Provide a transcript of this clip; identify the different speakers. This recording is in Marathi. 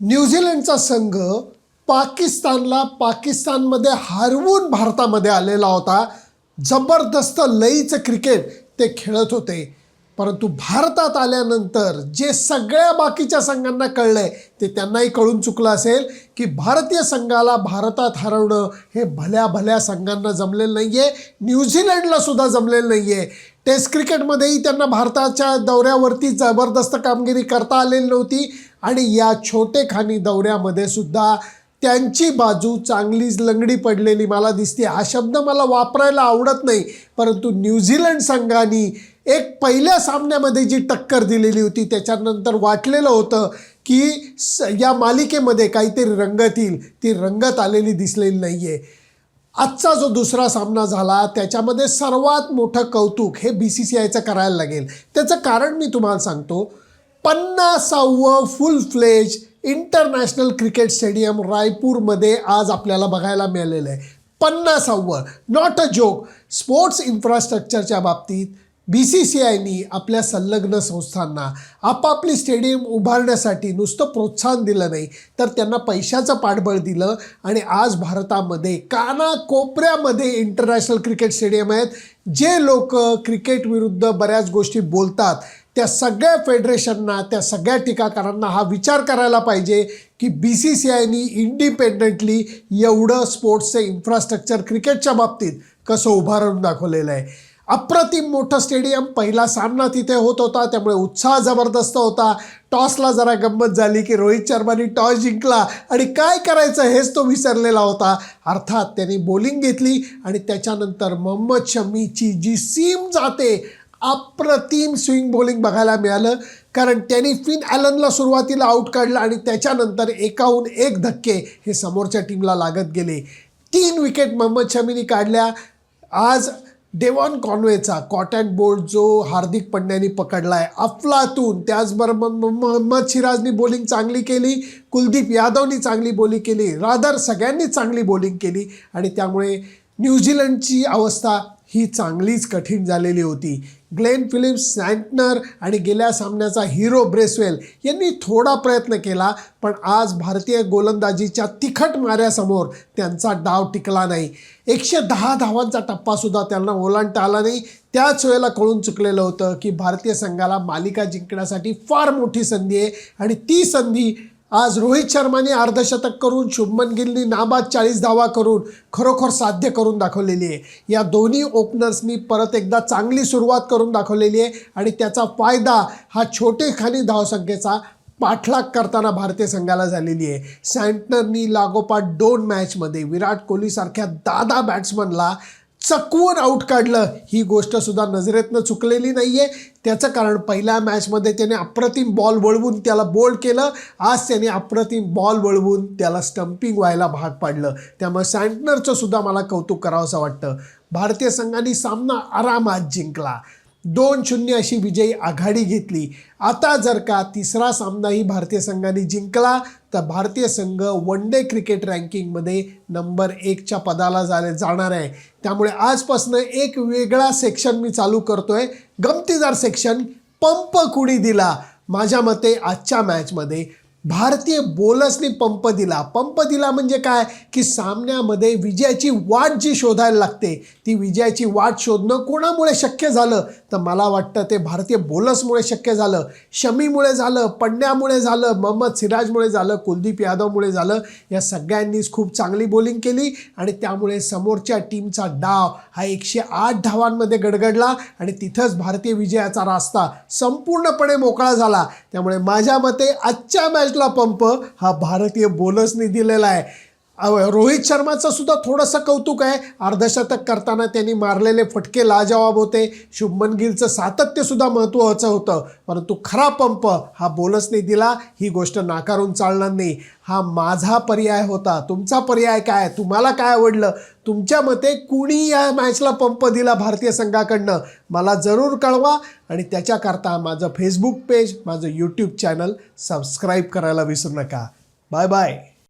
Speaker 1: न्यूझीलंडचा संघ पाकिस्तानमध्ये हरवून भारतामध्ये आलेला होता. जबरदस्त लईचं क्रिकेट ते खेळत होते. परंतु भारतात आल्यानंतर जे सगळ्या बाकीच्या संघांना कळलंय ते त्यांनाही कळून चुकलं असेल की भारतीय संघाला भारतात हरवणं हे भल्या भल्या संघांना जमलेलं नाही आहे. न्यूझीलंडला सुद्धा जमलेलं नाही आहे. टेस्ट क्रिकेटमध्येही त्यांना भारताच्या दौऱ्यावरती जबरदस्त कामगिरी करता आलेली नव्हती आणि या छोटेखानी दौऱ्यामध्ये सुद्धा त्यांची बाजू चांगलीच लंगडी पडलेली मला दिसते. हा शब्द मला वापरायला आवडत नाही, परंतु न्यूझीलंड संघाने एक पहिल्या सामन्यामध्ये जी टक्कर दिलेली होती त्याच्यानंतर वाटलेलं होतं की या मालिकेमध्ये काहीतरी रंगत येईल, ती रंगत आलेली दिसलेली नाही आहे. आजचा जो दुसरा सामना झाला त्याच्यामध्ये सर्वात मोठं कौतुक हे BCCIचं करायला लागेल. त्याचं कारण मी तुम्हाला सांगतो. 50वा फुल फ्लेज इंटरनॅशनल क्रिकेट स्टेडियम रायपूरमध्ये आज आपल्याला बघायला मिळालेलं आहे. 50वा, नॉट अ जोक. स्पोर्ट्स इन्फ्रास्ट्रक्चरच्या बाबतीत BCCIनी आपल्या संलग्न संस्थांना आपापली स्टेडियम उभारण्यासाठी नुसतं प्रोत्साहन दिलं नाही तर त्यांना पैशाचं पाठबळ दिलं आणि आज भारतामध्ये कानाकोपऱ्यामध्ये इंटरनॅशनल क्रिकेट स्टेडियम आहेत. जे लोक क्रिकेट विरुद्ध बऱ्याच गोष्टी बोलतात त्या सगळ्या फेडरेशनना, त्या सगळ्या टीकाकारांना हा विचार करायला पाहिजे की BCCIनी इंडिपेंडंटली एवढं स्पोर्ट्सचं इन्फ्रास्ट्रक्चर क्रिकेटच्या बाबतीत कसं उभारून दाखवलेलं आहे. अप्रतिम मोठं स्टेडियम. पहिला सामना तिथे होत होता त्यामुळे उत्साह जबरदस्त होता. टॉसला जरा गंमत झाली की रोहित शर्मानी टॉस जिंकला आणि काय करायचं हेच तो विसरलेला होता. अर्थात त्यांनी बॉलिंग घेतली आणि त्याच्यानंतर मोहम्मद शमीची जी सीम जाते, अप्रतिम स्विंग बॉलिंग बघायला मिळालं. कारण त्यांनी फिन ॲलनला सुरुवातीला आऊट काढलं आणि त्याच्यानंतर एकाहून एक धक्के हे समोरच्या टीमला लागत गेले. 3 विकेट मोहम्मद शमीनी काढल्या. आज डेव्हॉन कॉनवेचा कॉट अँड बोल्ट जो हार्दिक पंड्यानी पकडला आहे, अफलातून. त्याचबरोबर मोहम्मद सिराजनी बॉलिंग चांगली केली, कुलदीप यादवनी चांगली बॉलिंग केली, रादर सगळ्यांनी चांगली बॉलिंग केली आणि त्यामुळे न्यूझीलंडची अवस्था ही चांगलीच कठीण झालेली होती. ग्लेन फिलिप्स, सँटनर आणि गेल्या सामन्याचा हिरो ब्रेसवेल यांनी थोडा प्रयत्न केला, पण आज भारतीय गोलंदाजीच्या तिखट माऱ्यासमोर त्यांचा डाव टिकला नाही. 110 धावांचा टप्पासुद्धा त्यांना ओलांडता आला नाही. त्याच वेळेला कळून चुकलेलं होतं की भारतीय संघाला मालिका जिंकण्यासाठी फार मोठी संधी आहे आणि ती संधी आज रोहित शर्माने अर्धशतक करून, शुभमन गिलनी नाबाद 40 धावा करून खरोखर साध्य करून दाखवलेली आहे. या दोन्ही ओपनर्सनी परत एकदा चांगली सुरुवात करून दाखवलेली आहे आणि त्याचा फायदा हा छोटेखानी धावसंख्येचा पाठलाग करताना भारतीय संघाला झालेली आहे. सँटनरनी लागोपाठ 2 मॅचमध्ये विराट कोहलीसारख्या दादा बॅट्समनला चकवून आऊट काढलं. ही गोष्टसुद्धा नजरेतनं चुकलेली नाही आहे. त्याचं कारण पहिल्या मॅचमध्ये त्याने अप्रतिम बॉल वळवून त्याला बोल्ड केलं. आज त्याने अप्रतिम बॉल वळवून त्याला स्टंपिंग व्हायला भाग पाडलं. त्यामुळे सँटनरचं सुद्धा मला कौतुक करावंसं वाटतं. भारतीय संघाने सामना आरामात जिंकला. 2-0 अशी विजयी आघाडी घेतली. आता जर का तिसरा सामनाही भारतीय संघाने जिंकला तर भारतीय संघ वन डे क्रिकेट रँकिंगमध्ये नंबर 1च्या पदाला जाणार आहे. त्यामुळे आजपासून एक वेगळा सेक्शन मी चालू करतोय, गमतीदार सेक्शन. पंप कुणी दिला? माझ्या मते आजच्या मॅचमध्ये भारतीय बॉलर्सनी पंप दिला. पंप दिला म्हणजे काय की सामन्यामध्ये विजयाची वाट जी शोधायला लागते ती विजयाची वाट शोधणं कोणामुळे शक्य झालं तर मला वाटतं ते भारतीय बॉलर्समुळे शक्य झालं. शमीमुळे झालं, पंड्यामुळे झालं, मोहम्मद सिराजमुळे झालं, कुलदीप यादवमुळे झालं. या सगळ्यांनीच खूप चांगली बॉलिंग केली आणि त्यामुळे समोरच्या टीमचा डाव हा 108 धावांमध्ये गडगडला आणि तिथंच भारतीय विजयाचा रास्ता संपूर्णपणे मोकळा झाला. त्यामुळे माझ्या मते आजच्या मॅचला पंप हा भारतीय बॉलर्सनी दिलेला आहे. रोहित शर्माचं सुद्धा थोडंसं कौतुक आहे. अर्धशतक करताना त्यांनी मारलेले फटके लाजवाब होते. शुभमन गिलचं सातत्यसुद्धा महत्त्वाचं होतं. परंतु खरा पंप हा बॉलर्सने दिला, ही गोष्ट नाकारून चालणार नाही. हा माझा पर्याय होता. तुमचा पर्याय काय? तुम्हाला काय आवडलं? तुमच्या मते कुणी या मॅचला पंप दिला भारतीय संघाकडनं? मला जरूर कळवा आणि त्याच्याकरता माझं फेसबुक पेज, माझं यूट्यूब चॅनल सबस्क्राईब करायला विसरू नका. Bye bye.